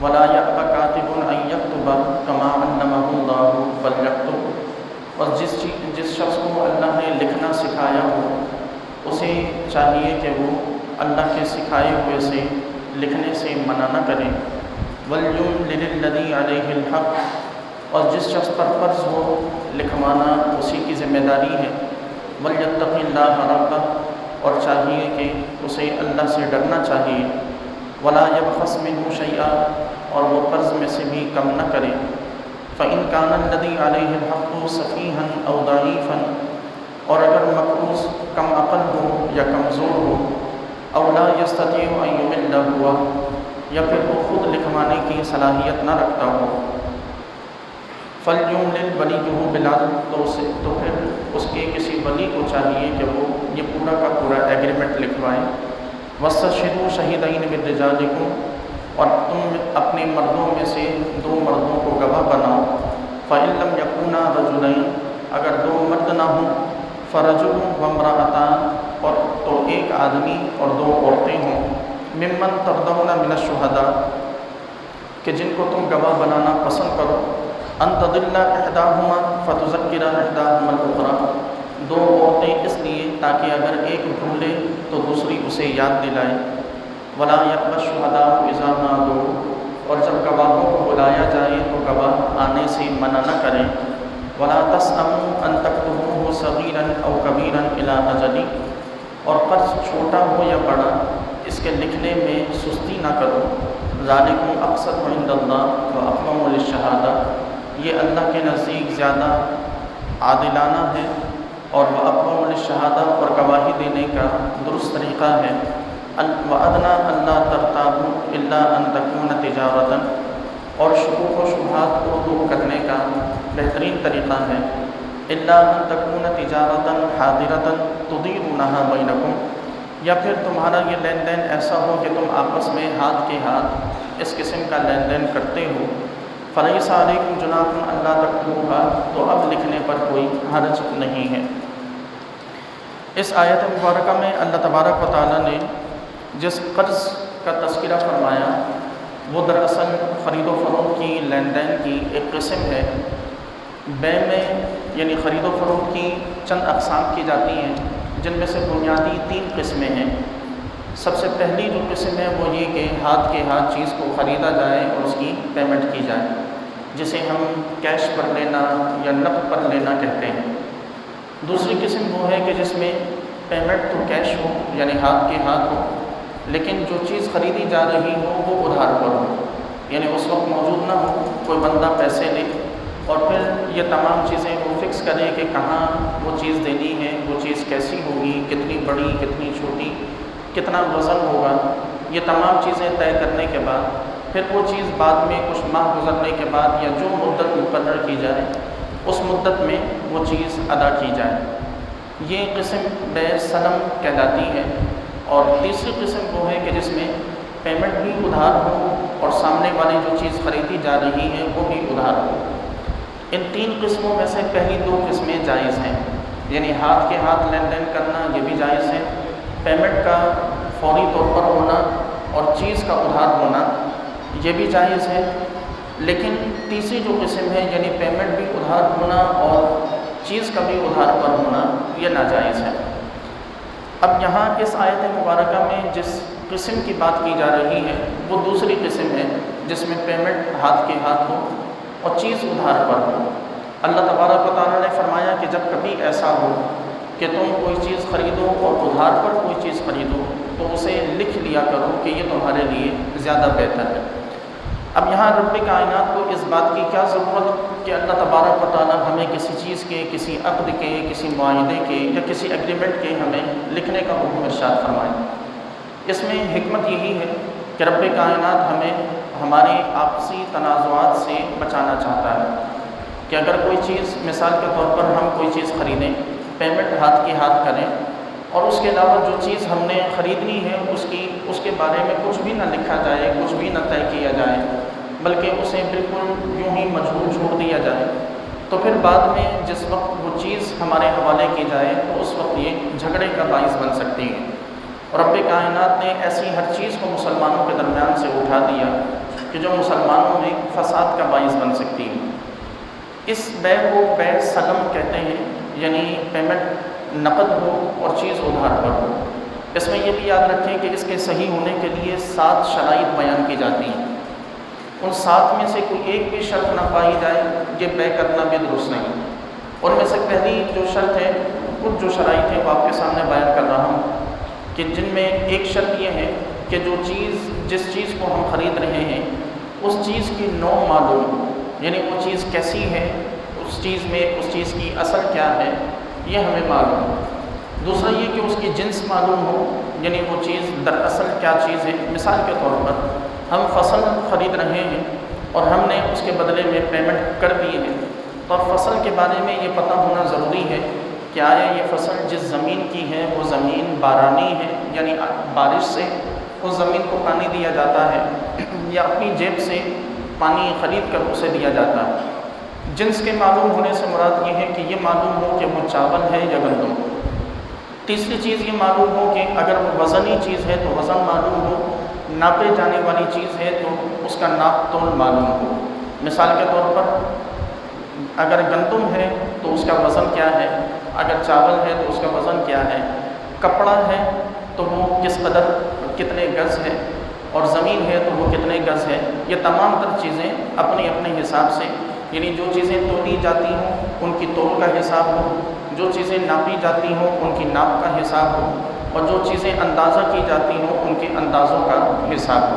ولا یأبی کاتب ان یکتب کما علمہ اللہ فلیکتب، اور جس شخص کو اللہ نے لکھنا سکھایا ہو اسے چاہیے کہ وہ اللہ کے سکھائے ہوئے سے لکھنے سے منع نہ کرے۔ وَلْيُمْلِلِ الَّذِي عَلَيْهِ الْحَقُّ، اور جس شخص پر فرض ہو لکھوانا اسی کی ذمہ داری ہے۔ وَلْيَتَّقِ اللَّهَ رَبَّهُ، اور چاہیے کہ اسے اللہ سے ڈرنا چاہیے۔ وَلَا يَبْخَسْ مِنْهُ شَيْئًا، اور وہ قرض میں سے بھی کم نہ کرے۔ فَإِنْ كَانَ الَّذِي عَلَيْهِ الْحَقُّ سَفِيهًا أَوْ ضَعِيفًا، اور اگر مقروض کم عقل ہو یا کمزور ہو، أَوْ لَا يَسْتَطِيعُ أَن يُمِلَّ هُوَ، یا پھر وہ خود لکھوانے کی صلاحیت نہ رکھتا ہو، فَلْيُمْلِلْ وَلِيُّهُ بِالْعَدْلِ، تو پھر اس کے کسی ولی کو چاہیے کہ وہ یہ پورا کا پورا ایگریمنٹ لکھوائے۔ وَاسْتَشْهِدُوا شَهِيدَيْنِ مِن رِجَالِكُمْ، اور تم اپنے مردوں میں سے 2 مردوں کو گواہ بناؤ۔ فَإِن لَّمْ يَكُونَا رَجُلَيْنِ، اگر 2 مرد نہ ہوں، فَرَجُلٌ وَامْرَأَتَانِ، اور تو ایک آدمی اور 2 عورتیں ہوں، ممن ترضون من الشہداء، کہ جن کو تم گواہ بنانا پسند کرو، ان تضل احداہما فتذکر احداہما الاخری، 2 عورتیں اس لیے تاکہ اگر ایک بھولے تو دوسری اسے یاد دلائے۔ ولا یأبی الشہداء اذا ما دعوا، اور جب گواہوں کو بلایا جائے تو گواہ آنے سے منع نہ کریں۔ ولا تسأموا ان تكتبوه صغيرا او كبيرا الى اجله، اور قرض چھوٹا ہو یا بڑا اس کے لکھنے میں سستی نہ کرو۔ ذالکم اقسط عند اللہ واقوم للشہادہ، یہ اللہ کے نزدیک زیادہ عادلانہ ہے اور واقوم للشہادہ، اور گواہی دینے کا درست طریقہ ہے۔ وادنی الا ترتابوا الا ان تکون تجارۃ، اور شکوک و شبہات کو دور کرنے کا بہترین طریقہ ہے۔ الا ان تکون تجارۃ حاضرۃ تدیرونها بینکم، یا پھر تمہارا یہ لین دین ایسا ہو کہ تم آپس میں ہاتھ کے ہاتھ اس قسم کا لین دین کرتے ہو۔ فلیس علیکم جناح الا تکتبوها، تو اب لکھنے پر کوئی حرج نہیں ہے۔ اس آیت مبارکہ میں اللہ تبارک و تعالیٰ نے جس قرض کا تذکرہ فرمایا وہ دراصل خرید و فروخت کی لین دین کی ایک قسم ہے۔ بے میں یعنی خرید و فروخت کی چند اقسام کی جاتی ہیں، جن میں سے بنیادی 3 قسمیں ہیں۔ سب سے پہلی جو قسم ہے وہ یہ کہ ہاتھ کے ہاتھ چیز کو خریدا جائے اور اس کی پیمنٹ کی جائے، جسے ہم کیش پر لینا یا نقد پر لینا کہتے ہیں۔ دوسری قسم وہ ہے کہ جس میں پیمنٹ تو کیش ہو یعنی ہاتھ کے ہاتھ ہو، لیکن جو چیز خریدی جا رہی ہو وہ ادھار پر ہو، یعنی اس وقت موجود نہ ہو، کوئی بندہ پیسے لے اور پھر یہ تمام چیزیں وہ فکس کرے کہ کہاں وہ چیز دینی ہے، وہ چیز کیسی ہوگی، کتنی بڑی کتنی چھوٹی، کتنا وزن ہوگا، یہ تمام چیزیں طے کرنے کے بعد پھر وہ چیز بعد میں کچھ ماہ گزرنے کے بعد یا جو مدت مقرر کی جائے اس مدت میں وہ چیز ادا کی جائے، یہ قسم بے سلم کہلاتی ہے۔ اور تیسری قسم وہ ہے کہ جس میں پیمنٹ بھی ادھار ہو اور سامنے والی جو چیز خریدی جا رہی ہے وہ بھی ادھار ہو۔ ان 3 قسموں میں سے پہلی 2 قسمیں جائز ہیں، یعنی ہاتھ کے ہاتھ لین دین کرنا یہ بھی جائز ہے، پیمنٹ کا فوری طور پر ہونا اور چیز کا ادھار ہونا یہ بھی جائز ہے۔ لیکن تیسری جو قسم ہے یعنی پیمنٹ بھی ادھار ہونا اور چیز کا بھی ادھار پر ہونا یہ ناجائز ہے۔ اب یہاں اس آیت مبارکہ میں جس قسم کی بات کی جا رہی ہے وہ دوسری قسم ہے، جس میں پیمنٹ ہاتھ کے ہاتھ ہو اور چیز ادھار پر ہو۔ اللہ تبارک و تعالیٰ نے فرمایا کہ جب کبھی ایسا ہو کہ تم کوئی چیز خریدو اور ادھار پر کوئی چیز خریدو تو اسے لکھ لیا کرو کہ یہ تمہارے لیے زیادہ بہتر ہے۔ اب یہاں رب کائنات کو اس بات کی کیا ضرورت کہ اللہ تبارک و تعالیٰ ہمیں کسی چیز کے، کسی عقد کے، کسی معاہدے کے یا کسی ایگریمنٹ کے ہمیں لکھنے کا حکم ارشاد فرمائے؟ اس میں حکمت یہی ہے کہ رب کائنات ہمیں ہمارے آپسی تنازعات سے بچانا چاہتا ہے کہ اگر کوئی چیز مثال کے طور پر ہم کوئی چیز خریدیں، پیمنٹ ہاتھ کے ہاتھ کریں اور اس کے علاوہ جو چیز ہم نے خریدنی ہے اس کے بارے میں کچھ بھی نہ لکھا جائے، کچھ بھی نہ طے کیا جائے، بلکہ اسے بالکل یوں ہی مجہول چھوڑ دیا جائے، تو پھر بعد میں جس وقت وہ چیز ہمارے حوالے کی جائے تو اس وقت یہ جھگڑے کا باعث بن سکتی ہے۔ اور رب کائنات نے ایسی ہر چیز کو مسلمانوں کے درمیان سے اٹھا دیا کہ جو مسلمانوں میں فساد کا باعث بن سکتی ہے۔ اس بے کو بے سلم کہتے ہیں، یعنی پیمنٹ نقد ہو اور چیز ادھار پر ہو۔ اس میں یہ بھی یاد رکھیں کہ اس کے صحیح ہونے کے لیے 7 شرائط بیان کی جاتی ہیں، ان 7 میں سے کوئی ایک بھی شرط نہ پائی جائے یہ بے کرنا بھی درست نہیں۔ ان میں سے پہلی جو شرط ہے، کچھ جو شرائط ہیں وہ آپ کے سامنے بیان کر رہا ہوں، کہ جن میں ایک شرط یہ ہے کہ جو چیز جس چیز کو ہم خرید رہے ہیں اس چیز کی نوع معلوم، یعنی وہ چیز کیسی ہے، اس چیز کی اصل کیا ہے یہ ہمیں معلوم ہو۔ دوسرا یہ کہ اس کی جنس معلوم ہو، یعنی وہ چیز دراصل کیا چیز ہے۔ مثال کے طور پر ہم فصل خرید رہے ہیں اور ہم نے اس کے بدلے میں پیمنٹ کر دی ہے، تو اب فصل کے بارے میں یہ پتہ ہونا ضروری ہے کہ آیا یہ فصل جس زمین کی ہے وہ زمین بارانی ہے، یعنی بارش سے اس زمین کو پانی دیا جاتا ہے، یا اپنی جیب سے پانی خرید کر اسے دیا جاتا ہے۔ جنس کے معلوم ہونے سے مراد یہ ہے کہ یہ معلوم ہو کہ وہ چاول ہے یا گندم۔ تیسری چیز یہ معلوم ہو کہ اگر وہ وزنی چیز ہے تو وزن معلوم ہو، ناپے جانے والی چیز ہے تو اس کا ناپ تول معلوم ہو۔ مثال کے طور پر اگر گندم ہے تو اس کا وزن کیا ہے، اگر چاول ہے تو اس کا وزن کیا ہے، کپڑا ہے تو وہ کس قدر کتنے گز ہے، اور زمین ہے تو وہ کتنے گز ہے۔ یہ تمام تر چیزیں اپنے اپنے حساب سے، یعنی جو چیزیں تولی جاتی ہوں ان کی تول کا حساب ہو، جو چیزیں ناپی جاتی ہوں ان کی ناپ کا حساب ہو، اور جو چیزیں اندازہ کی جاتی ہوں ان کے اندازوں کا حساب ہو۔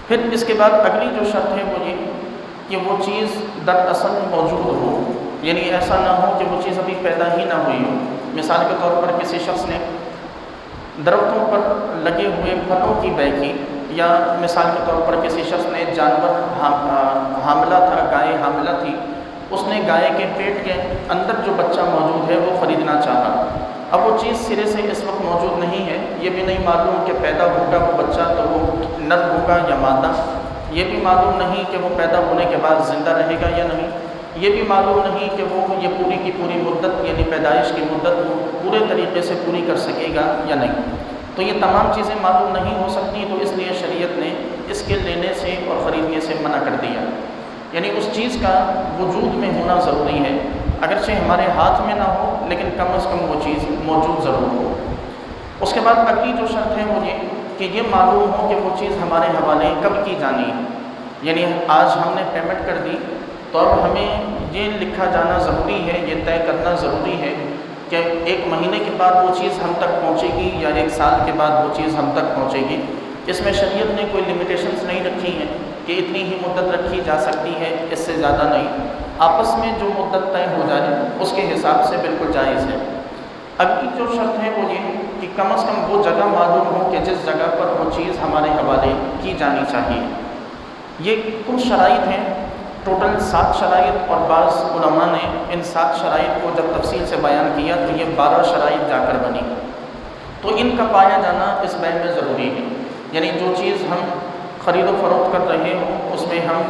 پھر اس کے بعد اگلی جو شرط ہے وہ یہ کہ وہ چیز دراصل موجود ہو، یعنی ایسا نہ ہو کہ وہ چیز ابھی پیدا ہی نہ ہوئی ہو۔ مثال کے طور پر کسی شخص نے درختوں پر لگے ہوئے پھلوں کی بے کی، یا مثال کے طور پر کسی شخص نے جانور حاملہ تھا، گائے حاملہ تھی، اس نے گائے کے پیٹ کے اندر جو بچہ موجود ہے وہ خریدنا چاہا۔ اب وہ چیز سرے سے اس وقت موجود نہیں ہے، یہ بھی نہیں معلوم کہ پیدا ہوگا وہ بچہ تو وہ نر ہوگا یا مادہ، یہ بھی معلوم نہیں کہ وہ پیدا ہونے کے بعد زندہ رہے گا یا نہیں، یہ بھی معلوم نہیں کہ وہ یہ پوری کی پوری مدت یعنی پیدائش کی مدت وہ پورے طریقے سے پوری کر سکے گا یا نہیں۔ تو یہ تمام چیزیں معلوم نہیں ہو سکتی، تو اس لیے شریعت نے اس کے لینے سے اور خریدنے سے منع کر دیا، یعنی اس چیز کا وجود میں ہونا ضروری ہے، اگرچہ ہمارے ہاتھ میں نہ ہو لیکن کم از کم وہ چیز موجود ضرور ہو۔ اس کے بعد اگلی جو شرط ہے وہ یہ کہ یہ معلوم ہو کہ وہ چیز ہمارے حوالے کب کی جانی ہے، یعنی آج ہم نے پیمنٹ کر دی تو اب ہمیں یہ لکھا جانا ضروری ہے، یہ طے کرنا ضروری ہے کہ 1 مہینے کے بعد وہ چیز ہم تک پہنچے گی یا 1 سال کے بعد وہ چیز ہم تک پہنچے گی۔ اس میں شریعت نے کوئی لمیٹیشنز نہیں رکھی ہیں کہ اتنی ہی مدت رکھی جا سکتی ہے، اس سے زیادہ نہیں، آپس میں جو مدت طے ہو جائے اس کے حساب سے بالکل جائز ہے۔ اگلی جو شرط ہے وہ یہ کہ کم از کم وہ جگہ معلوم ہو کہ جس جگہ پر وہ چیز ہمارے حوالے کی جانی چاہیے۔ یہ کل شرائط ہیں، ٹوٹل 7 شرائط، اور بعض علماء نے ان 7 شرائط کو جب تفصیل سے بیان کیا تو یہ 12 شرائط جا کر بنی۔ تو ان کا پایا جانا اس بین میں ضروری ہے، یعنی جو چیز ہم خرید و فروخت کر رہے ہوں اس میں ہم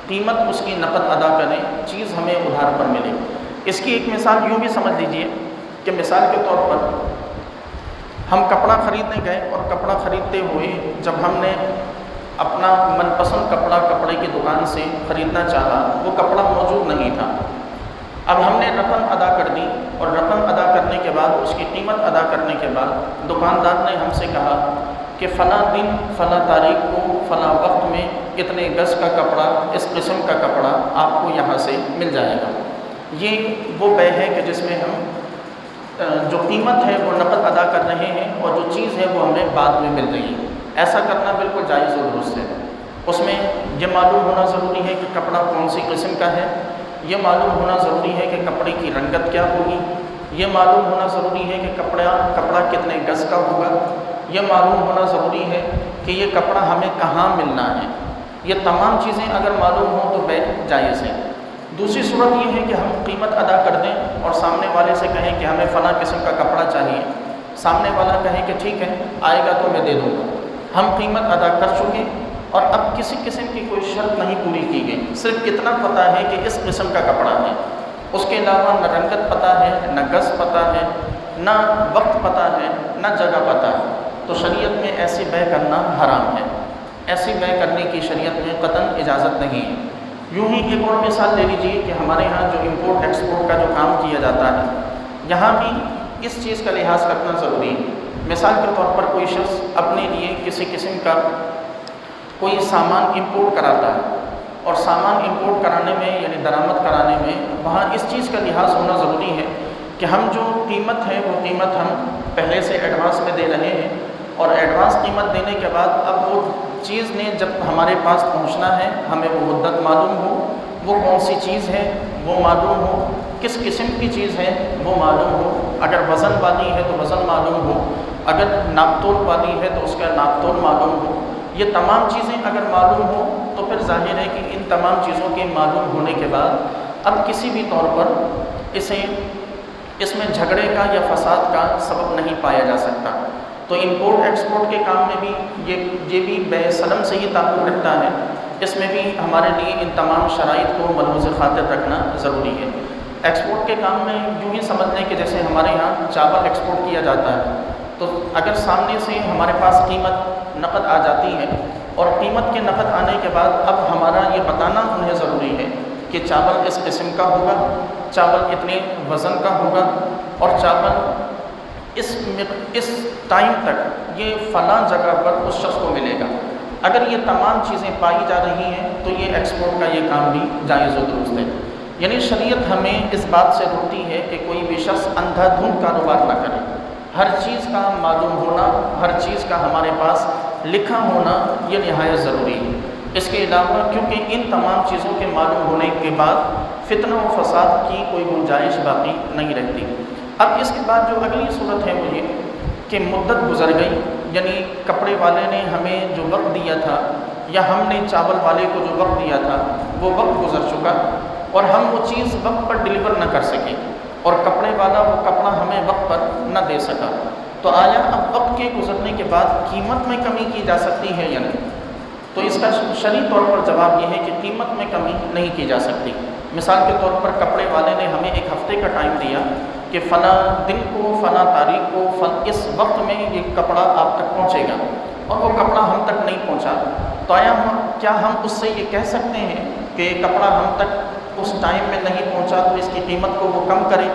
قیمت اس کی نقد ادا کریں، چیز ہمیں ادھار پر ملے۔ اس کی ایک مثال یوں بھی سمجھ لیجئے کہ مثال کے طور پر ہم کپڑا خریدنے گئے، اور کپڑا خریدتے ہوئے جب ہم نے اپنا من پسند کپڑا کپڑے کی دکان سے خریدنا چاہا، وہ کپڑا موجود نہیں تھا۔ اب ہم نے رقم ادا کر دی، اور رقم ادا کرنے کے بعد اس کی قیمت ادا کرنے کے بعد دکاندار نے ہم سے کہا کہ فلاں دن فلاں تاریخ کو فلاں وقت میں اتنے گز کا کپڑا، اس قسم کا کپڑا آپ کو یہاں سے مل جائے گا۔ یہ وہ بے ہے کہ جس میں ہم جو قیمت ہے وہ نقد ادا کر رہے ہیں، اور جو چیز ہے وہ ہمیں بعد میں مل رہی ہے۔ ایسا کرنا بالکل جائز و درست ہے۔ اس میں یہ معلوم ہونا ضروری ہے کہ کپڑا کون سی قسم کا ہے، یہ معلوم ہونا ضروری ہے کہ کپڑے کی رنگت کیا ہوگی، یہ معلوم ہونا ضروری ہے کہ کپڑا کتنے گز کا ہوگا، یہ معلوم ہونا ضروری ہے کہ یہ کپڑا ہمیں کہاں ملنا ہے۔ یہ تمام چیزیں اگر معلوم ہوں تو بے جائز ہے۔ دوسری صورت یہ ہے کہ ہم قیمت ادا کر دیں اور سامنے والے سے کہیں کہ ہمیں فلاں قسم کا کپڑا چاہیے، سامنے والا کہے کہ ٹھیک ہے آئے گا تو میں دے دوں گا۔ ہم قیمت ادا کر چکے اور اب کسی قسم کی کوئی شرط نہیں پوری کی گئی، صرف اتنا پتہ ہے کہ اس قسم کا کپڑا ہے، اس کے علاوہ نہ رنگت پتہ ہے، نہ گز پتہ ہے، نہ وقت پتہ ہے، نہ جگہ پتہ ہے، تو شریعت میں ایسی بے کرنا حرام ہے۔ ایسی بے کرنے کی شریعت میں قطعاً اجازت نہیں ہے۔ یوں ہی ایک اور مثال لے لیجیے کہ ہمارے ہاں جو امپورٹ ایکسپورٹ کا جو کام کیا جاتا ہے، یہاں بھی اس چیز کا لحاظ کرنا ضروری ہے۔ مثال کے طور پر کوئی شخص اپنے لیے کسی قسم کا کوئی سامان امپورٹ کراتا ہے، اور سامان امپورٹ کرانے میں یعنی درآمد کرانے میں وہاں اس چیز کا لحاظ ہونا ضروری ہے کہ ہم جو قیمت ہے وہ قیمت ہم پہلے سے ایڈوانس میں دے رہے ہیں، اور ایڈوانس قیمت دینے کے بعد اب وہ چیز نے جب ہمارے پاس پہنچنا ہے ہمیں وہ مدت معلوم ہو، وہ کون سی چیز ہے وہ معلوم ہو، کس قسم کی چیز ہے وہ معلوم ہو، اگر وزن والی ہے تو وزن معلوم ہو، اگر ناپ تول والی ہے تو اس کا ناپ تول معلوم ہو۔ یہ تمام چیزیں اگر معلوم ہو تو پھر ظاہر ہے کہ ان تمام چیزوں کے معلوم ہونے کے بعد اب کسی بھی طور پر اس میں جھگڑے کا یا فساد کا سبب نہیں پایا جا سکتا۔ تو امپورٹ ایکسپورٹ کے کام میں بھی یہ بھی بے سلم سے ہی تعلق رکھتا ہے، اس میں بھی ہمارے لیے ان تمام شرائط کو ملحوظ خاطر رکھنا ضروری ہے۔ ایکسپورٹ کے کام میں یوں ہی سمجھ لیں کہ جیسے ہمارے یہاں چاول ایکسپورٹ کیا جاتا ہے، تو اگر سامنے سے ہمارے پاس قیمت نقد آ جاتی ہے، اور قیمت کے نقد آنے کے بعد اب ہمارا یہ بتانا انہیں ضروری ہے کہ چاول اس قسم کا ہوگا، چاول اتنے وزن کا ہوگا، اور چاول اس ٹائم تک یہ فلاں جگہ پر اس شخص کو ملے گا۔ اگر یہ تمام چیزیں پائی جا رہی ہیں تو یہ ایکسپورٹ کا یہ کام بھی جائز و درست ہے۔ یعنی شریعت ہمیں اس بات سے روکتی ہے کہ کوئی بھی شخص اندھا دھند کاروبار نہ کرے، ہر چیز کا معلوم ہونا، ہر چیز کا ہمارے پاس لکھا ہونا یہ نہایت ضروری ہے۔ اس کے علاوہ کیونکہ ان تمام چیزوں کے معلوم ہونے کے بعد فتنہ و فساد کی کوئی گنجائش باقی نہیں رہتی۔ اب اس کے بعد جو اگلی صورت ہے وہ یہ کہ مدت گزر گئی، یعنی کپڑے والے نے ہمیں جو وقت دیا تھا یا ہم نے چاول والے کو جو وقت دیا تھا وہ وقت گزر چکا، اور ہم وہ چیز وقت پر ڈلیور نہ کر سکے، اور کپڑے والا وہ کپڑا ہمیں وقت پر نہ دے سکا، تو آیا اب وقت کے گزرنے کے بعد قیمت میں کمی کی جا سکتی ہے یا نہیں؟ تو اس کا شرعی طور پر جواب یہ ہے کہ قیمت میں کمی نہیں کی جا سکتی۔ مثال کے طور پر کپڑے والے نے ہمیں ایک ہفتے کا ٹائم دیا کہ فلاں دن کو فلاں تاریخ کو اس وقت میں یہ کپڑا آپ تک پہنچے گا، اور وہ کپڑا ہم تک نہیں پہنچا، تو آیا کیا ہم اس سے یہ کہہ سکتے ہیں کہ کپڑا ہم تک اس ٹائم میں نہیں پہنچا تو اس کی قیمت کو وہ کم کرے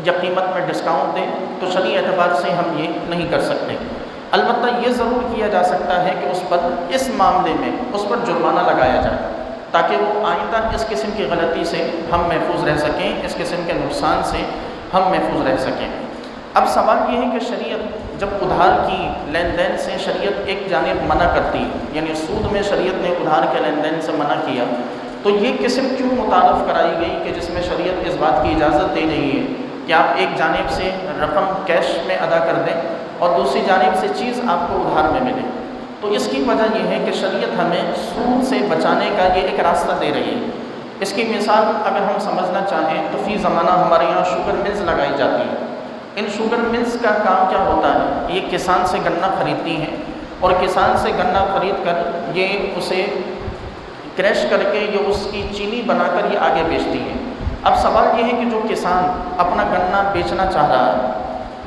یا قیمت میں ڈسکاؤنٹ دے؟ تو شرعی اعتبار سے ہم یہ نہیں کر سکتے۔ البتہ یہ ضرور کیا جا سکتا ہے کہ اس پر اس معاملے میں اس پر جرمانہ لگایا جائے، تاکہ وہ آئندہ اس قسم کی غلطی سے ہم محفوظ رہ سکیں، اس قسم کے نقصان سے ہم محفوظ رہ سکیں۔ اب سوال یہ ہے کہ شریعت جب ادھار کی لین دین سے شریعت ایک جانب منع کرتی ہے، یعنی سود میں شریعت نے ادھار کے لین دین سے منع کیا، تو یہ قسم کیوں متعارف کرائی گئی کہ جس میں شریعت اس بات کی اجازت دے رہی ہے کہ آپ ایک جانب سے رقم کیش میں ادا کر دیں اور دوسری جانب سے چیز آپ کو ادھار میں ملے؟ تو اس کی وجہ یہ ہے کہ شریعت ہمیں سود سے بچانے کا یہ ایک راستہ دے رہی ہے۔ اس کی مثال اگر ہم سمجھنا چاہیں تو فی زمانہ ہمارے یہاں شوگر ملز لگائی جاتی ہیں۔ ان شوگر ملز کا کام کیا ہوتا ہے؟ یہ کسان سے گنا خریدتی ہیں، اور کسان سے گنا خرید کر یہ اسے کریش کر کے یہ اس کی چینی بنا کر یہ آگے بیچتی ہیں۔ اب سوال یہ ہے کہ جو کسان اپنا گنا بیچنا چاہ رہا ہے،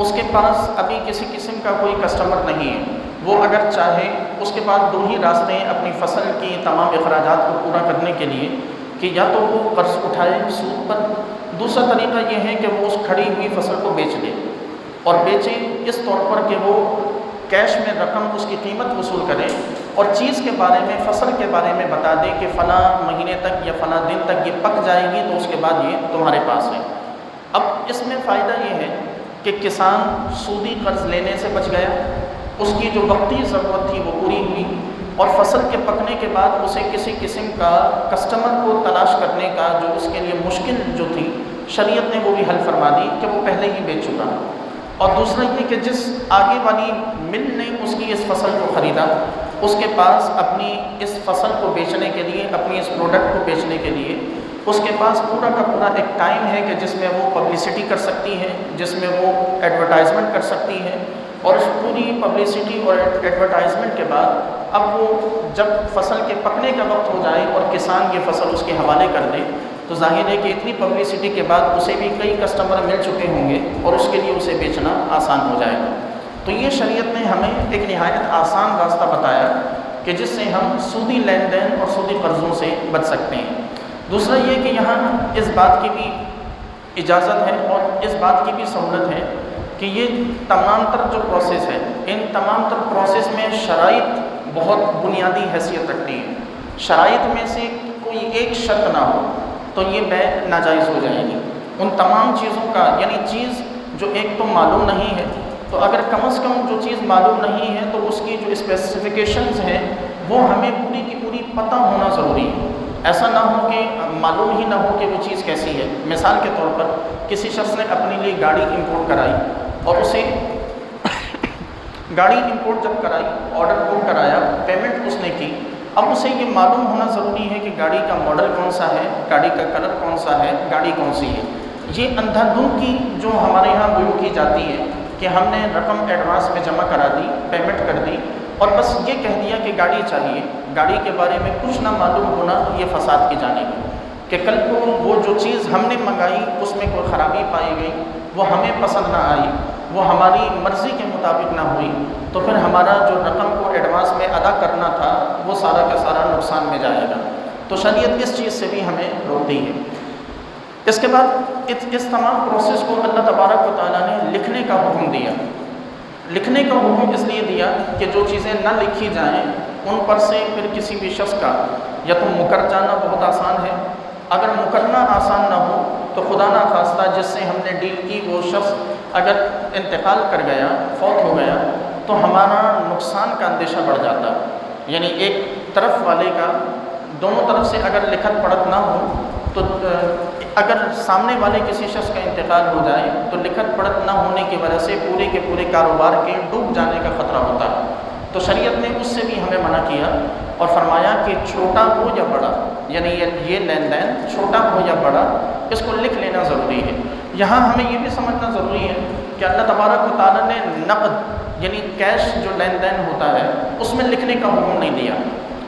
اس کے پاس ابھی کسی قسم کا کوئی کسٹمر نہیں ہے، وہ اگر چاہے اس کے پاس دو ہی راستے ہیں اپنی فصل کی تمام اخراجات کو پورا کرنے کے لیے، کہ یا تو وہ قرض اٹھائے سود پر، دوسرا طریقہ یہ ہے کہ وہ اس کھڑی ہوئی فصل کو بیچ دے، اور بیچے اس طور پر کہ وہ کیش میں رقم اس کی قیمت وصول کرے اور چیز کے بارے میں، فصل کے بارے میں بتا دے کہ فلاں مہینے تک یا فلاں دن تک یہ پک جائے گی تو اس کے بعد یہ تمہارے پاس ہے۔ اب اس میں فائدہ یہ ہے کہ کسان سودی قرض لینے سے بچ گیا، اس کی جو وقتی ضرورت تھی وہ پوری ہوئی، اور فصل کے پکنے کے بعد اسے کسی قسم کا کسٹمر کو تلاش کرنے کا جو اس کے لیے مشکل جو تھی، شریعت نے وہ بھی حل فرما دی کہ وہ پہلے ہی بیچ چکا۔ اور دوسرا یہ کہ جس آگے والی مل نے اس کی اس فصل کو خریدا، اس کے پاس اپنی اس فصل کو بیچنے کے لیے، اپنی اس پروڈکٹ کو بیچنے کے لیے اس کے پاس پورا کا پورا ایک ٹائم ہے کہ جس میں وہ پبلسٹی کر سکتی ہے، جس میں وہ ایڈورٹائزمنٹ کر سکتی ہے، اور اس پوری پبلسٹی اور ایڈورٹائزمنٹ کے بعد اب وہ جب فصل کے پکنے کا وقت ہو جائے اور کسان یہ فصل اس کے حوالے کر دے، تو ظاہر ہے کہ اتنی پبلسٹی کے بعد اسے بھی کئی کسٹمر مل چکے ہوں گے اور اس کے لیے اسے بیچنا آسان ہو جائے گا۔ تو یہ شریعت نے ہمیں ایک نہایت آسان راستہ بتایا کہ جس سے ہم سودی لین دین اور سودی قرضوں سے بچ سکتے ہیں۔ دوسرا یہ کہ یہاں اس بات کی بھی اجازت ہے اور اس بات کی بھی سہولت ہے کہ یہ تمام تر جو پروسیس ہے، ان تمام تر پروسیس میں شرائط بہت بنیادی حیثیت رکھتی ہے۔ شرائط میں سے کوئی ایک شرط نہ ہو تو یہ بیع ناجائز ہو جائے گی۔ ان تمام چیزوں کا یعنی چیز جو ایک تو معلوم نہیں ہے، تو اگر کم از کم جو چیز معلوم نہیں ہے تو اس کی جو اسپیسیفیکیشنز ہیں وہ ہمیں پوری کی پوری پتہ ہونا ضروری ہے۔ ایسا نہ ہو کہ معلوم ہی نہ ہو کہ وہ چیز کیسی ہے۔ مثال کے طور پر کسی شخص نے اپنے لیے گاڑی امپورٹ کرائی اور اسے گاڑی امپورٹ جب کرائی، آرڈر بک کرایا، پیمنٹ اس نے کی، اب اسے یہ معلوم ہونا ضروری ہے کہ گاڑی کا ماڈل کون سا ہے، گاڑی کا کلر کون سا ہے، گاڑی کون سی ہے۔ یہ اندھا دھند کی جو ہمارے یہاں بلو کی جاتی ہے کہ ہم نے رقم ایڈوانس میں جمع کرا دی، پیمنٹ کر دی اور بس یہ کہہ دیا کہ گاڑی چاہیے، گاڑی کے بارے میں کچھ نہ معلوم ہونا، یہ فساد کی جانب ہے کہ کل کو وہ جو چیز ہم نے منگائی اس میں کوئی خرابی پائی گئی، وہ ہمیں پسند نہ آئی، وہ ہماری مرضی کے مطابق نہ ہوئی، تو پھر ہمارا جو رقم کو ایڈوانس میں ادا کرنا تھا وہ سارا کا سارا نقصان میں جائے گا۔ تو شریعت اس چیز سے بھی ہمیں روکتی ہے۔ اس کے بعد اس تمام پروسیس کو اللہ تبارک و تعالیٰ نے لکھنے کا حکم دیا۔ لکھنے کا حکم اس لیے دیا کہ جو چیزیں نہ لکھی جائیں ان پر سے پھر کسی بھی شخص کا یا تو مکر جانا بہت آسان ہے، اگر مکرنا آسان نہ ہو تو خدا نہ خواستہ جس سے ہم نے ڈیل کی وہ شخص اگر انتقال کر گیا، فوت ہو گیا، تو ہمارا نقصان کا اندیشہ بڑھ جاتا ہے۔ یعنی ایک طرف والے کا دونوں طرف سے اگر لکھت پڑھت نہ ہو تو اگر سامنے والے کسی شخص کا انتقال ہو جائے تو لکھت پڑھت نہ ہونے کی وجہ سے پورے کے پورے کاروبار کے ڈوب جانے کا خطرہ ہوتا ہے۔ تو شریعت نے اس سے بھی ہمیں منع کیا اور فرمایا کہ چھوٹا ہو یا بڑا، یعنی یہ لین دین چھوٹا ہو یا بڑا، اس کو لکھ لینا ضروری ہے۔ یہاں ہمیں یہ بھی سمجھنا ضروری ہے کہ اللہ تبارک و تعالیٰ نے نقد یعنی کیش جو لین دین ہوتا ہے اس میں لکھنے کا حکم نہیں دیا۔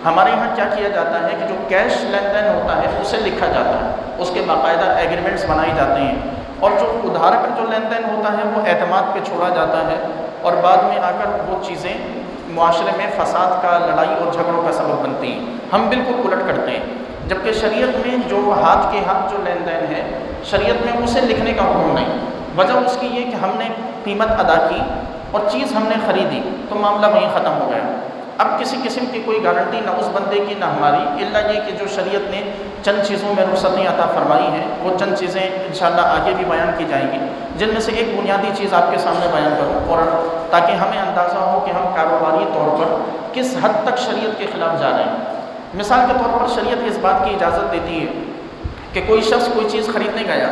ہمارے یہاں کیا کیا جاتا ہے کہ جو کیش لین دین ہوتا ہے اسے لکھا جاتا ہے، اس کے باقاعدہ ایگریمنٹس بنائی جاتے ہیں، اور جو ادھار کا جو لین دین ہوتا ہے وہ اعتماد پہ چھوڑا جاتا ہے، اور بعد میں آ کر وہ چیزیں معاشرے میں فساد کا، لڑائی اور جھگڑوں کا سبب بنتی ہیں۔ ہم بالکل الٹ کرتے ہیں، جبکہ شریعت میں جو ہاتھ کے ہاتھ جو لین دین ہے شریعت میں اسے لکھنے کا حکم نہیں۔ وجہ اس کی یہ کہ ہم نے قیمت ادا کی اور چیز ہم نے خریدی تو معاملہ وہیں ختم ہو گیا۔ اب کسی قسم کی کوئی گارنٹی نہ اس بندے کی نہ ہماری، الا یہ کہ جو شریعت نے چند چیزوں میں رخصتیں عطا فرمائی ہیں وہ چند چیزیں انشاءاللہ آگے بھی بیان کی جائیں گی، جن میں سے ایک بنیادی چیز آپ کے سامنے بیان کروں، اور تاکہ ہمیں اندازہ ہو کہ ہم کاروباری طور پر کس حد تک شریعت کے خلاف جا رہے ہیں۔ مثال کے طور پر شریعت اس بات کی اجازت دیتی ہے کہ کوئی شخص کوئی چیز خریدنے گیا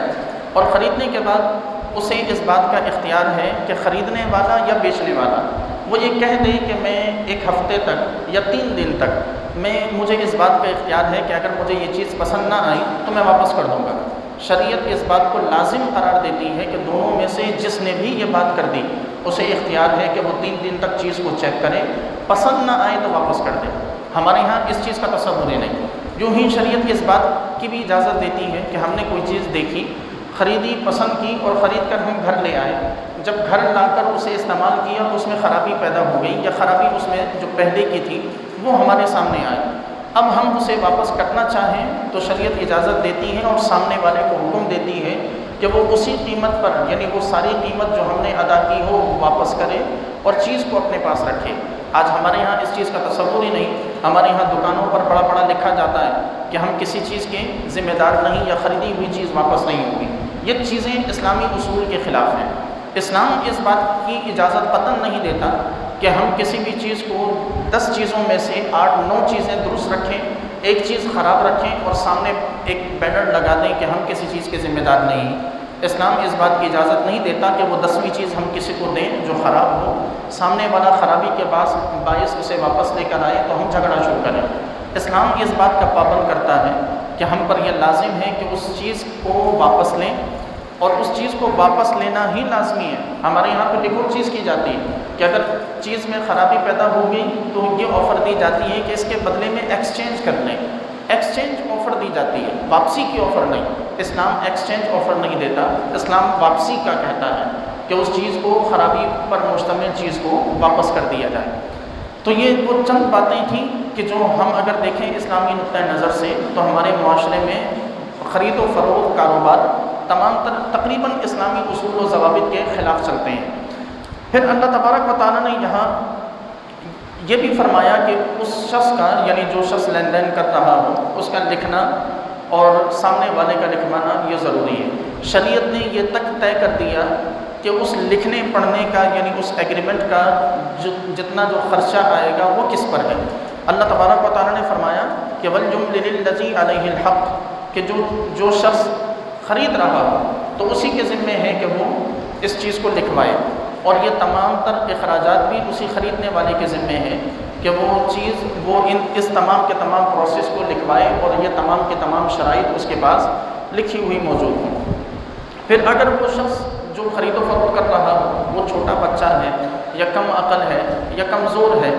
اور خریدنے کے بعد اسے اس بات کا اختیار ہے کہ خریدنے والا یا بیچنے والا وہ یہ کہہ دے کہ میں ایک ہفتے تک یا 3 دن تک مجھے اس بات کا اختیار ہے کہ اگر مجھے یہ چیز پسند نہ آئی تو میں واپس کر دوں گا۔ شریعت اس بات کو لازم قرار دیتی ہے کہ دونوں میں سے جس نے بھی یہ بات کر دی اسے اختیار ہے کہ وہ 3 دن تک چیز کو چیک کرے، پسند نہ آئے تو واپس کر دے۔ ہمارے ہاں اس چیز کا تصور ہی نہیں۔ یوں ہی شریعت اس بات کی بھی اجازت دیتی ہے کہ ہم نے کوئی چیز دیکھی، خریدی، پسند کی اور خرید کر ہم گھر لے آئے، جب گھر لا کر اسے استعمال کیا تو اس میں خرابی پیدا ہو گئی یا خرابی اس میں جو پہلے کی تھی وہ ہمارے سامنے آئی، اب ہم اسے واپس کرنا چاہیں تو شریعت اجازت دیتی ہے اور سامنے والے کو حکم دیتی ہے کہ وہ اسی قیمت پر یعنی وہ ساری قیمت جو ہم نے ادا کی ہو وہ واپس کرے اور چیز کو اپنے پاس رکھے۔ آج ہمارے یہاں اس چیز کا تصور ہی نہیں۔ ہمارے یہاں دکانوں پر بڑا بڑا لکھا جاتا ہے کہ ہم کسی چیز کے ذمہ دار نہیں یا خریدی ہوئی چیز واپس نہیں ہوگی۔ یہ چیزیں اسلامی اصول کے خلاف ہیں۔ اسلام اس بات کی اجازت قطعاً نہیں دیتا کہ ہم کسی بھی چیز کو 10 چیزوں میں سے 8-9 چیزیں درست رکھیں، ایک چیز خراب رکھیں اور سامنے ایک بینر لگا دیں کہ ہم کسی چیز کے ذمہ دار نہیں۔ اسلام اس بات کی اجازت نہیں دیتا کہ وہ 10ویں چیز ہم کسی کو دیں جو خراب ہو، سامنے والا خرابی کے باعث اسے واپس لے کر آئے تو ہم جھگڑا شروع کریں۔ اسلام اس بات کا پابند کرتا ہے کہ ہم پر یہ لازم ہے کہ اس چیز کو واپس لیں، اور اس چیز کو واپس لینا ہی لازمی ہے۔ ہمارے یہاں پہ ریپورٹ چیز کی جاتی ہے کہ اگر چیز میں خرابی پیدا ہو گئی تو یہ آفر دی جاتی ہے کہ اس کے بدلے میں ایکسچینج کر لیں۔ ایکسچینج آفر دی جاتی ہے، واپسی کی آفر نہیں۔ اسلام ایکسچینج آفر نہیں دیتا، اسلام واپسی کا کہتا ہے کہ اس چیز کو خرابی پر مشتمل چیز کو واپس کر دیا جائے۔ تو یہ وہ چند باتیں تھیں کہ جو ہم اگر دیکھیں اسلامی نقطۂ نظر سے تو ہمارے معاشرے میں خرید و فروخت کاروبار تمام تقریباً اسلامی اصول و ضوابط کے خلاف چلتے ہیں۔ پھر اللہ تبارک و تعالیٰ نے یہاں یہ بھی فرمایا کہ اس شخص کا یعنی جو شخص لین دین کر رہا ہو اس کا لکھنا اور سامنے والے کا لکھوانا یہ ضروری ہے۔ شریعت نے یہ تک طے کر دیا کہ اس لکھنے پڑھنے کا یعنی اس ایگریمنٹ کا جتنا جو خرچہ آئے گا وہ کس پر ہے۔ اللہ تبارک و تعالیٰ نے فرمایا کہ وَلْيُمْلِلِ الَّذِي عَلَيْهِ الْحَقُّ کہ جو شخص خرید رہا ہو تو اسی کے ذمے ہے کہ وہ اس چیز کو لکھوائے، اور یہ تمام تر اخراجات بھی اسی خریدنے والے کے ذمے ہیں کہ وہ چیز اس تمام کے تمام پروسیس کو لکھوائے اور یہ تمام کے تمام شرائط اس کے پاس لکھی ہوئی موجود ہوں۔ پھر اگر وہ شخص جو خرید و فروخت کر رہا ہو وہ چھوٹا بچہ ہے یا کم عقل ہے یا کمزور ہے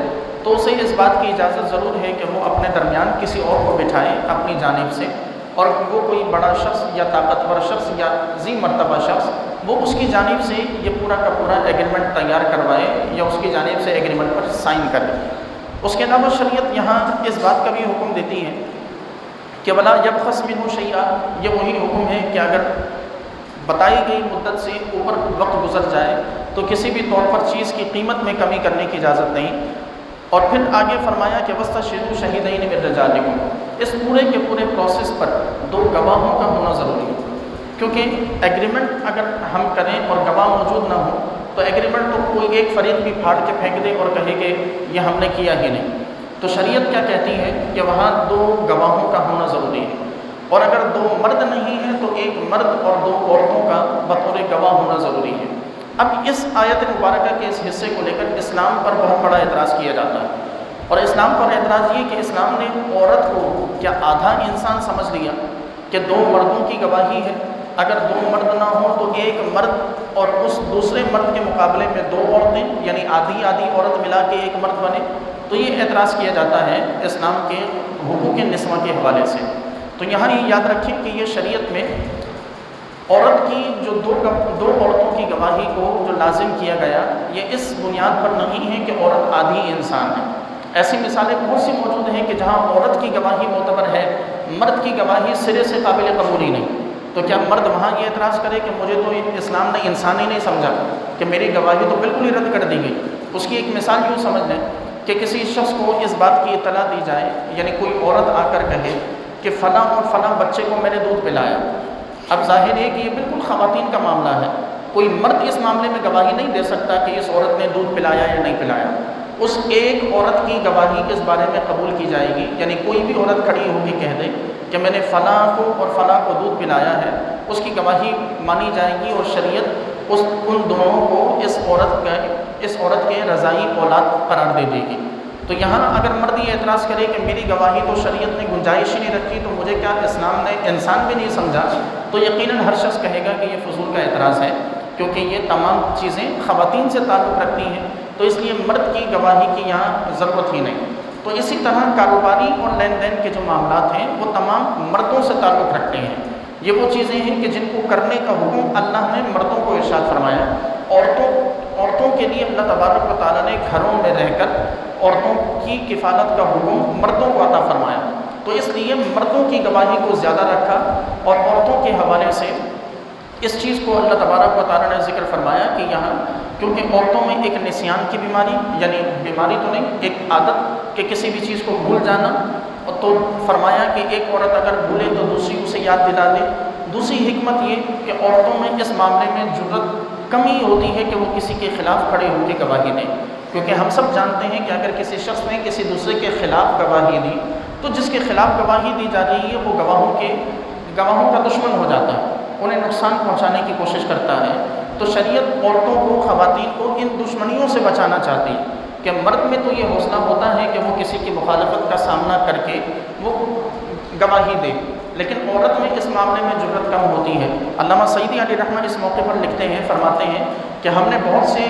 تو اسے اس بات کی اجازت ضرور ہے کہ وہ اپنے درمیان کسی اور کو بٹھائے اپنی جانب سے، اور وہ کوئی بڑا شخص یا طاقتور شخص یا ذی مرتبہ شخص وہ اس کی جانب سے یہ پورا کا پورا ایگریمنٹ تیار کروائے یا اس کی جانب سے ایگریمنٹ پر سائن کرے۔ اس کے علاوہ شریعت یہاں اس بات کا بھی حکم دیتی ہے کہ وَلَا يَبْخَسْ مِنْهُ شَيْئًا، یہ وہی حکم ہے کہ اگر بتائی گئی مدت سے اوپر وقت گزر جائے تو کسی بھی طور پر چیز کی قیمت میں کمی کرنے کی اجازت نہیں۔ اور پھر آگے فرمایا کہ وَاسْتَشْهِدُوا شَهِيدَيْنِ مِن رِجَالِكُمْ، اس پورے کے پورے پروسیس پر 2 گواہوں کا ہونا ضروری ہے، کیونکہ ایگریمنٹ اگر ہم کریں اور گواہ موجود نہ ہو تو ایگریمنٹ تو کوئی ایک فریق بھی پھاڑ کے پھینک دے اور کہے کہ یہ ہم نے کیا ہی نہیں۔ تو شریعت کیا کہتی ہے کہ وہاں 2 گواہوں کا ہونا ضروری ہے، اور اگر 2 مرد نہیں ہیں تو 1 مرد اور 2 عورتوں کا بطور گواہ ہونا ضروری ہے۔ اب اس آیت مبارکہ کے اس حصے کو لے کر اسلام پر بہت بڑا اعتراض کیا جاتا ہے، اور اسلام پر اعتراض یہ کہ اسلام نے عورت کو کیا آدھا انسان سمجھ لیا کہ 2 مردوں کی گواہی ہے، اگر 2 مرد نہ ہوں تو 1 مرد اور اس دوسرے مرد کے مقابلے میں 2 عورتیں یعنی آدھی آدھی عورت ملا کے 1 مرد بنے۔ تو یہ اعتراض کیا جاتا ہے اسلام کے حقوق نسواں کے حوالے سے۔ تو یہاں یہ یاد رکھیں کہ یہ شریعت میں عورت کی جو 2 عورتوں کی گواہی کو جو لازم کیا گیا یہ اس بنیاد پر نہیں ہے کہ عورت آدھی انسان ہے۔ ایسی مثالیں بہت سی موجود ہیں کہ جہاں عورت کی گواہی معتبر ہے، مرد کی گواہی سرے سے قابل قبول ہی نہیں، تو کیا مرد وہاں یہ اعتراض کرے کہ مجھے تو اسلام نے انسان ہی نہیں سمجھا کہ میری گواہی تو بالکل ہی رد کر دی گئی؟ اس کی ایک مثال یوں سمجھ لیں کہ کسی شخص کو اس بات کی اطلاع دی جائے، یعنی کوئی عورت آ کر کہے کہ فلاں اور فلاں بچے کو میں نے دودھ پلایا۔ اب ظاہر ہے کہ یہ بالکل خواتین کا معاملہ ہے، کوئی مرد اس معاملے میں گواہی نہیں دے سکتا کہ اس عورت نے دودھ پلایا یا نہیں پلایا۔ اس ایک عورت کی گواہی اس بارے میں قبول کی جائے گی، یعنی کوئی بھی عورت کھڑی ہو کے کہہ دے کہ میں نے فلاں کو اور فلاں کو دودھ پلایا ہے، اس کی گواہی مانی جائے گی، اور شریعت ان دونوں کو اس عورت کے رضائی اولاد قرار دے دے گی۔ تو یہاں اگر مرد یہ اعتراض کرے کہ میری گواہی تو شریعت نے گنجائش ہی نہیں رکھی تو مجھے کیا اسلام نے انسان بھی نہیں سمجھا، تو یقیناً ہر شخص کہے گا کہ یہ فضول کا اعتراض ہے، کیونکہ یہ تمام چیزیں خواتین سے تعلق رکھتی ہیں، تو اس لیے مرد کی گواہی کی یہاں ضرورت ہی نہیں۔ تو اسی طرح کاروباری اور لین دین کے جو معاملات ہیں وہ تمام مردوں سے تعلق رکھتے ہیں۔ یہ وہ چیزیں ہیں کہ جن کو کرنے کا حکم اللہ نے مردوں کو ارشاد فرمایا۔ عورتوں کے لیے اللہ تبارک و تعالیٰ نے گھروں میں رہ کر عورتوں کی کفالت کا حکم مردوں کو عطا فرمایا، تو اس لیے مردوں کی گواہی کو زیادہ رکھا، اور عورتوں کے حوالے سے اس چیز کو اللہ تبارک و تعالیٰ نے ذکر فرمایا کہ یہاں کیونکہ عورتوں میں ایک نسیان کی بیماری، یعنی بیماری تو نہیں، ایک عادت کہ کسی بھی چیز کو بھول جانا، تو فرمایا کہ ایک عورت اگر بھولے تو دوسری اسے یاد دلا دے۔ دوسری حکمت یہ کہ عورتوں میں اس معاملے میں جرأت کمی ہوتی ہے کہ وہ کسی کے خلاف کھڑے ہو کے گواہی دیں، کیونکہ ہم سب جانتے ہیں کہ اگر کسی شخص نے کسی دوسرے کے خلاف گواہی دی تو جس کے خلاف گواہی دی جا رہی ہے وہ گواہوں کا دشمن ہو جاتا ہے، انہیں نقصان پہنچانے کی کوشش کرتا ہے۔ تو شریعت عورتوں کو، خواتین کو ان دشمنیوں سے بچانا چاہتی ہے کہ مرد میں تو یہ حوصلہ ہوتا ہے کہ وہ کسی کی مخالفت کا سامنا کر کے وہ گواہی دے، لیکن عورت میں اس معاملے میں جرأت کم ہوتی ہے۔ علامہ سعیدی علیہ رحمہ اس موقع پر لکھتے ہیں، فرماتے ہیں کہ ہم نے بہت سے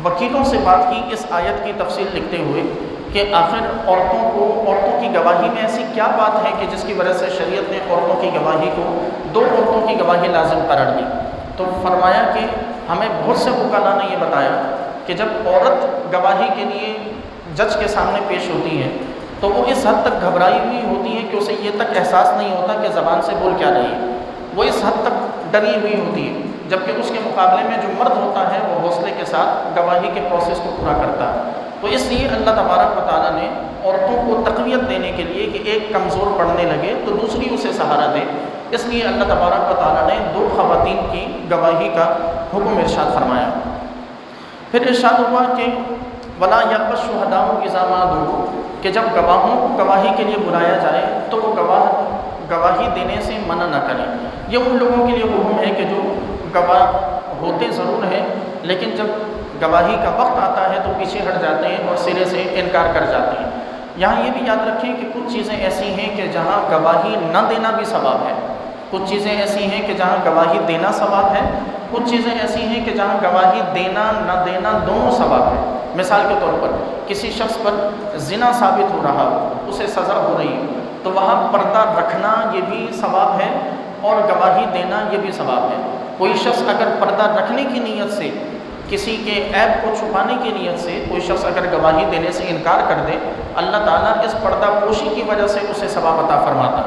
وکیلوں سے بات کی اس آیت کی تفصیل لکھتے ہوئے کہ آخر عورتوں کی گواہی میں ایسی کیا بات ہے کہ جس کی وجہ سے شریعت نے عورتوں کی گواہی کو 2 عورتوں کی گواہی لازم قرار دی۔ تو فرمایا کہ ہمیں بہت سے وکلاء نے یہ بتایا کہ جب عورت گواہی کے لیے جج کے سامنے پیش ہوتی ہے تو وہ اس حد تک گھبرائی ہوئی ہوتی ہے کہ اسے یہ تک احساس نہیں ہوتا کہ زبان سے بول کیا رہی ہے، وہ اس حد تک ڈری ہوئی ہوتی ہے، جبکہ اس کے مقابلے میں جو مرد ہوتا ہے وہ حوصلے کے ساتھ گواہی کے پروسیس کو پورا کرتا ہے۔ تو اس لیے اللہ تبارک و تعالیٰ نے عورتوں کو تقویت دینے کے لیے کہ ایک کمزور پڑنے لگے تو دوسری اسے سہارا دے، اس لیے اللہ تبارک و تعالیٰ نے 2 خواتین کی گواہی کا حکم ارشاد فرمایا۔ پھر ارشاد ہوا کہ وَلَا يَأْبَ الشُّهَدَاءُ إِذَا مَا دُعُوا، کہ جب گواہوں کو گواہی کے لیے بلایا جائے تو وہ گواہی دینے سے منع نہ کریں۔ یہ ان لوگوں کے لیے حکم ہے کہ جو گواہ ہوتے ضرور ہیں لیکن جب گواہی کا وقت آتا ہے تو پیچھے ہٹ جاتے ہیں اور سرے سے انکار کر جاتے ہیں۔ یہاں یہ بھی یاد رکھیں کہ کچھ چیزیں ایسی ہیں کہ جہاں گواہی نہ دینا بھی ثواب ہے، کچھ چیزیں ایسی ہیں کہ جہاں گواہی دینا ثواب ہے، کچھ چیزیں ایسی ہیں کہ جہاں گواہی دینا نہ دینا دونوں ثواب ہے۔ مثال کے طور پر کسی شخص پر زنا ثابت ہو رہا ہو، اسے سزا ہو رہی ہے، تو وہاں پردہ رکھنا یہ بھی ثواب ہے اور گواہی دینا یہ بھی ثواب ہے۔ کوئی شخص اگر پردہ رکھنے کی نیت سے، کسی کے عیب کو چھپانے کی نیت سے کوئی شخص اگر گواہی دینے سے انکار کر دے، اللہ تعالیٰ اس پردہ پوشی کی وجہ سے اسے ثواب عطا فرماتا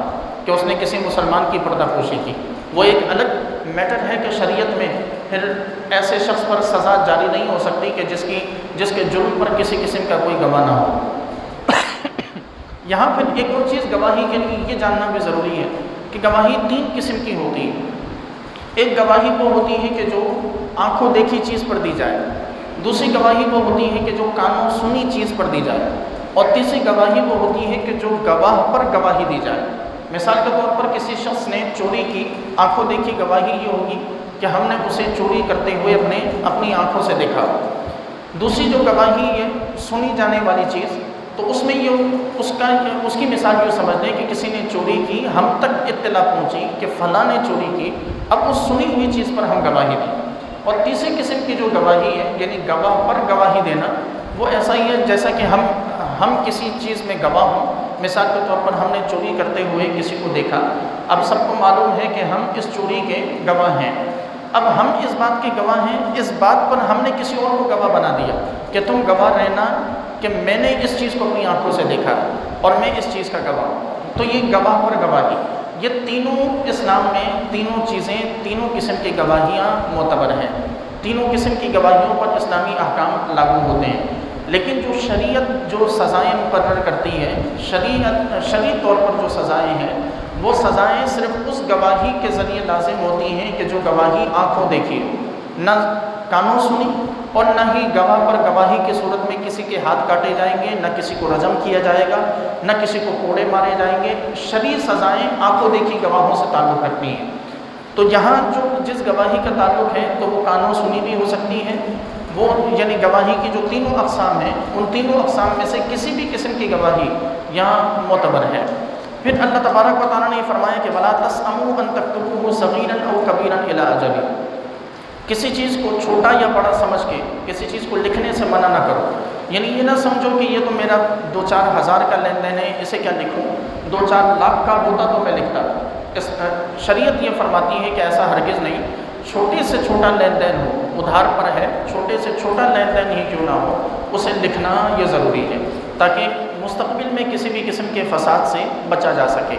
کہ اس نے کسی مسلمان کی پردہ پوشی کی۔ وہ ایک الگ میٹر ہے کہ شریعت میں پھر ایسے شخص پر سزا جاری نہیں ہو سکتی کہ جس کے جرم پر کسی قسم کا کوئی گواہ نہ ہو۔ یہاں پھر ایک اور چیز گواہی کے لیے یہ جاننا بھی ضروری ہے کہ گواہی 3 قسم کی ہوتی ہے۔ ایک گواہی وہ ہوتی ہے کہ جو آنکھوں دیکھی چیز پر دی جائے، دوسری گواہی وہ ہوتی ہے کہ جو کانوں سنی چیز پر دی جائے، اور تیسری گواہی وہ ہوتی ہے کہ جو گواہ پر گواہی دی جائے۔ مثال کے طور پر کسی شخص نے چوری کی، آنکھوں دیکھی گواہی یہ ہوگی کہ ہم نے اسے چوری کرتے ہوئے اپنی آنکھوں سے دیکھا۔ دوسری جو گواہی یہ سنی جانے والی چیز، تو اس میں یہ اس کی مثال یہ سمجھ لیں کہ کسی نے چوری کی، ہم تک اطلاع پہنچی کہ فلاں نے چوری کی، اب اس سنی ہوئی چیز پر ہم گواہی دیں۔ اور تیسری قسم کی جو گواہی ہے یعنی گواہ پر گواہی دینا، وہ ایسا ہی ہے جیسا کہ ہم کسی چیز میں گواہ ہوں۔ مثال کے طور پر ہم نے چوری کرتے ہوئے کسی کو دیکھا، اب سب کو معلوم ہے کہ ہم اس چوری کے گواہ ہیں، اب ہم اس بات کے گواہ ہیں، اس بات پر ہم نے کسی اور کو گواہ بنا دیا کہ تم گواہ رہنا کہ میں نے اس چیز کو اپنی آنکھوں سے دیکھا اور میں اس چیز کا گواہ ہوں۔ تو یہ گواہ پر گواہی، یہ تینوں اسلام میں تینوں چیزیں، تینوں قسم کی گواہیاں معتبر ہیں، تینوں قسم کی گواہیوں پر اسلامی احکام لاگو ہوتے ہیں۔ لیکن جو شریعت جو سزائیں مقرر کرتی ہے، شرعی طور پر جو سزائیں ہیں، وہ سزائیں صرف اس گواہی کے ذریعے لازم ہوتی ہیں کہ جو گواہی آنکھوں دیکھی، نہ کانوں سنی، اور نہ ہی گواہ پر گواہی کی صورت میں کسی کے ہاتھ کاٹے جائیں گے، نہ کسی کو رجم کیا جائے گا، نہ کسی کو کوڑے مارے جائیں گے۔ شرعی سزائیں آنکھوں دیکھی گواہوں سے تعلق رکھتی ہیں۔ تو یہاں جس گواہی کا تعلق ہے تو وہ کانوں سنی بھی ہو سکتی ہے، وہ یعنی گواہی کی جو تینوں اقسام ہیں، ان تینوں اقسام میں سے کسی بھی قسم کی گواہی یہاں معتبر ہے۔ پھر اللہ تبارک و تعالیٰ نے یہ فرمایا کہ وَلَا تَسْأَمُوا أَن تَكْتُبُوهُ صَغِيرًا أَوْ كَبِيرًا إِلَىٰ أَجَلٍ، کسی چیز کو چھوٹا یا بڑا سمجھ کے کسی چیز کو لکھنے سے منع نہ کرو۔ یعنی یہ نہ سمجھو کہ یہ تو میرا 2-4 ہزار کا لین دین ہے، اسے کیا لکھوں، 2-4 لاکھ کا ہوتا تو میں لکھتا۔ شریعت یہ فرماتی ہے کہ ایسا ہرگز نہیں، چھوٹے سے چھوٹا لین دین ہو، ادھار پر ہے، چھوٹے سے چھوٹا لین دین ہی کیوں نہ ہو، اسے لکھنا یہ ضروری ہے تاکہ مستقبل میں کسی بھی قسم کے فساد سے بچا جا سکے۔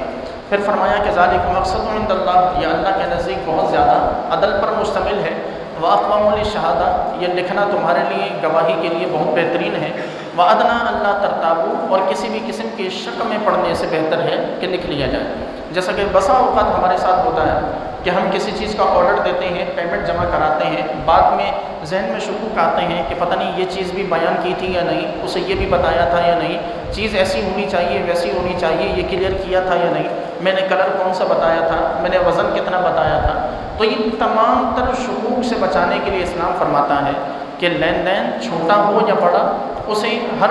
پھر فرمایا کہ ذالک مقصد عند اللہ، یہ اللہ کے نزدیک بہت زیادہ عدل پر مشتمل ہے۔ وَأَقْوَمُ لِلشَّهَادَةِ، یہ لکھنا تمہارے لیے گواہی کے لیے بہت بہترین ہے۔ وَأَدْنَىٰ أَلَّا تَرْتَابُوا، اور کسی بھی قسم کی شک میں پڑنے سے بہتر ہے کہ لکھ لیا جائے۔ جیسا کہ بسا اوقات ہمارے ساتھ ہوتا ہے کہ ہم کسی چیز کا آرڈر دیتے ہیں، پیمنٹ جمع کراتے ہیں، بعد میں ذہن میں شکوک آتے ہیں کہ پتہ نہیں یہ چیز بھی بیان کی تھی یا نہیں، اسے یہ بھی بتایا تھا یا نہیں، چیز ایسی ہونی چاہیے ویسی ہونی چاہیے، یہ کلیئر کیا تھا یا نہیں، میں نے کلر کون سا بتایا تھا، میں نے وزن کتنا بتایا تھا۔ تو یہ تمام تر شکوک سے بچانے کے لیے اسلام فرماتا ہے کہ لین دین چھوٹا ہو یا بڑا، اسے ہر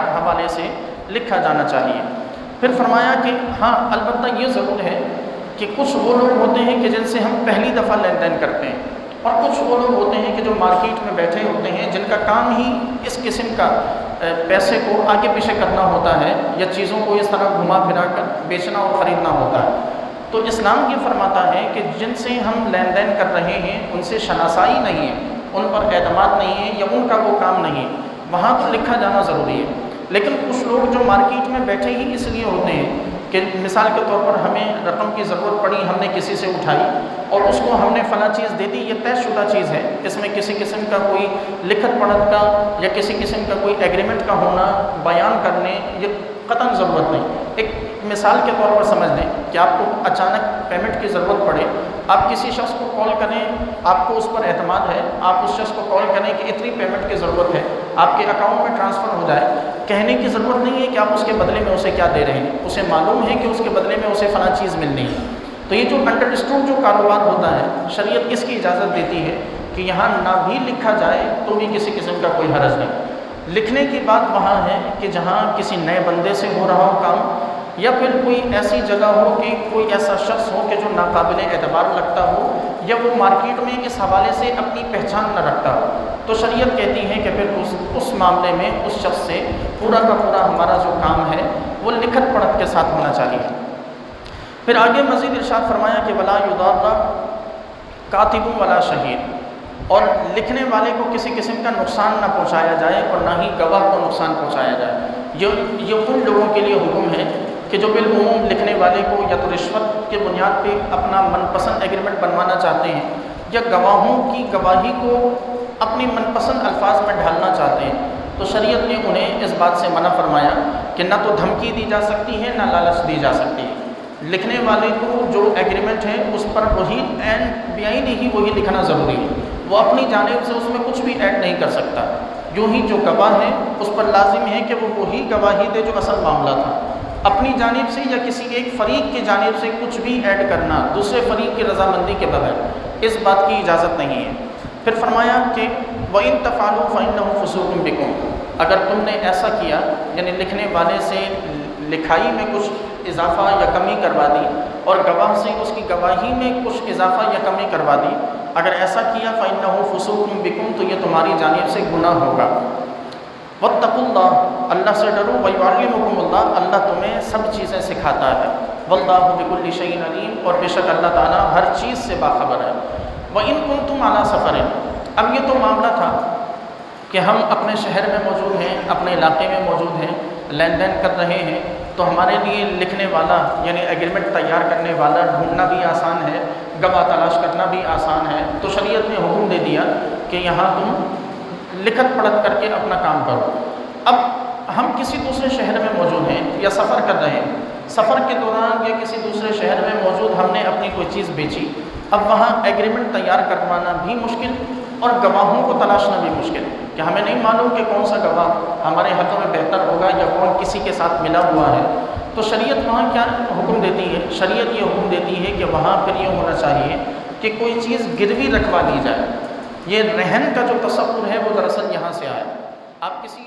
حوالے سے لکھا جانا چاہیے۔ پھر فرمایا کہ ہاں البتہ یہ ضرور ہے کہ کچھ وہ لوگ ہوتے ہیں کہ جن سے ہم پہلی دفعہ لین دین کرتے ہیں، اور کچھ وہ لوگ ہوتے ہیں کہ جو مارکیٹ میں بیٹھے ہوتے ہیں، جن کا کام ہی اس قسم کا پیسے کو آگے پیچھے کرنا ہوتا ہے یا چیزوں کو اس طرح گھما پھرا کر بیچنا اور خریدنا ہوتا ہے۔ تو اسلام یہ فرماتا ہے کہ جن سے ہم لین دین کر رہے ہیں ان سے شناسائی نہیں ہے، ان پر اعتماد نہیں ہے، یا ان کا وہ کام نہیں ہے، وہاں تو لکھا جانا ضروری ہے۔ لیکن کچھ لوگ جو مارکیٹ میں بیٹھے ہی اس لیے ہوتے ہیں کہ مثال کے طور پر ہمیں رقم کی ضرورت پڑی، ہم نے کسی سے اٹھائی اور اس کو ہم نے فلاں چیز دے دی، یہ طے شدہ چیز ہے، اس میں کسی قسم کا کوئی لکھت پڑھت کا یا کسی قسم کا کوئی ایگریمنٹ کا ہونا بیان کرنے یہ قطعاً ضرورت نہیں۔ ایک مثال کے طور پر سمجھ لیں کہ آپ کو اچانک پیمنٹ کی ضرورت پڑے، آپ کسی شخص کو کال کریں، آپ کو اس پر اعتماد ہے، آپ اس شخص کو کال کریں کہ اتنی پیمنٹ کی ضرورت ہے، آپ کے اکاؤنٹ میں ٹرانسفر ہو جائے، کہنے کی ضرورت نہیں ہے کہ آپ اس کے بدلے میں اسے کیا دے رہے ہیں، اسے معلوم ہے کہ اس کے بدلے میں اسے فلاں چیز ملنی ہے۔ تو یہ جو انڈرسٹوڈ جو کاروبار ہوتا ہے، شریعت اس کی اجازت دیتی ہے کہ یہاں نہ بھی لکھا جائے تو بھی کسی قسم کا کوئی حرج نہیں۔ لکھنے کی بات وہاں ہے کہ جہاں کسی نئے بندے سے ہو رہا ہو کام، یا پھر کوئی ایسی جگہ ہو کہ کوئی ایسا شخص ہو کہ جو ناقابل اعتبار لگتا ہو، یا وہ مارکیٹ میں اس حوالے سے اپنی پہچان نہ رکھتا ہو، تو شریعت کہتی ہے کہ پھر اس معاملے میں اس شخص سے پورا کا پورا ہمارا جو کام ہے وہ لکھت پڑھت کے ساتھ ہونا چاہیے۔ پھر آگے مزید ارشاد فرمایا کہ ولا یضار کاتب ولا شہید، اور لکھنے والے کو کسی قسم کا نقصان نہ پہنچایا جائے اور نہ ہی گواہ کو نقصان پہنچایا جائے۔ یہ ان لوگوں کے لیے حکم ہے کہ جو بالعموم لکھنے والے کو یا تو رشوت کے بنیاد پہ اپنا من پسند ایگریمنٹ بنوانا چاہتے ہیں، یا گواہوں کی گواہی کو اپنی من پسند الفاظ میں ڈھالنا چاہتے ہیں، تو شریعت نے انہیں اس بات سے منع فرمایا کہ نہ تو دھمکی دی جا سکتی ہے نہ لالچ دی جا سکتی ہے۔ لکھنے والے کو جو ایگریمنٹ ہے اس پر وہی بعین ہی وہی لکھنا ضروری ہے، وہ اپنی جانب سے اس میں کچھ بھی ایڈ نہیں کر سکتا۔ یوں ہی جو گواہ ہے اس پر لازم ہے کہ وہ وہی گواہی دے جو اصل معاملہ تھا، اپنی جانب سے یا کسی ایک فریق کی جانب سے کچھ بھی ایڈ کرنا دوسرے فریق کی رضامندی کے بغیر، اس بات کی اجازت نہیں ہے۔ پھر فرمایا کہ وَإِن تَفْعَلُوا فَإِنَّهُ فُسُوقٌ بِكُمْ، اگر تم نے ایسا کیا یعنی لکھنے والے سے لکھائی میں کچھ اضافہ یا کمی کروا دی اور گواہ سے اس کی گواہی میں کچھ اضافہ یا کمی کروا دی، اگر ایسا کیا فَإِنَّهُ فُسُوقٌ بِكُمْ، تو یہ تمہاری جانب سے گناہ ہوگا۔ وَاتَّقُوا اللَّهَ، اللہ سے ڈرو، وَيُعَلِّمُكُمُ اللَّهُ، اللہ تمہیں سب چیزیں سکھاتا ہے، وَاللَّهُ بِكُلِّ شَيْءٍ عَلِيمٌ، اور بے شک اللہ تعالیٰ ہر چیز سے باخبر ہے۔ وَإِن كُنتُمْ عَلَىٰ سَفَرٍ، اب یہ تو معاملہ تھا کہ ہم اپنے شہر میں موجود ہیں، اپنے علاقے میں موجود ہیں، لین دین کر رہے ہیں، تو ہمارے لیے لکھنے والا یعنی ایگریمنٹ تیار کرنے والا ڈھونڈنا بھی آسان ہے، گواہ تلاش کرنا بھی آسان ہے، تو شریعت نے حکم دے دیا کہ یہاں تم لکھت پڑھت کر کے اپنا کام کرو۔ اب ہم کسی دوسرے شہر میں موجود ہیں یا سفر کر رہے ہیں، سفر کے دوران یا کسی دوسرے شہر میں موجود ہم نے اپنی کوئی چیز بیچی، اب وہاں ایگریمنٹ تیار کروانا بھی مشکل اور گواہوں کو تلاشنا بھی مشکل، کہ ہمیں نہیں معلوم کہ کون سا گواہ ہمارے حق میں بہتر ہوگا یا کون کسی کے ساتھ ملا ہوا ہے۔ تو شریعت وہاں کیا حکم دیتی ہے؟ شریعت یہ حکم دیتی ہے کہ وہاں پھر یہ ہونا چاہیے کہ کوئی چیز گروی رکھوا لی جائے۔ یہ رہن کا جو تصور ہے وہ دراصل یہاں سے آیا۔ آپ کسی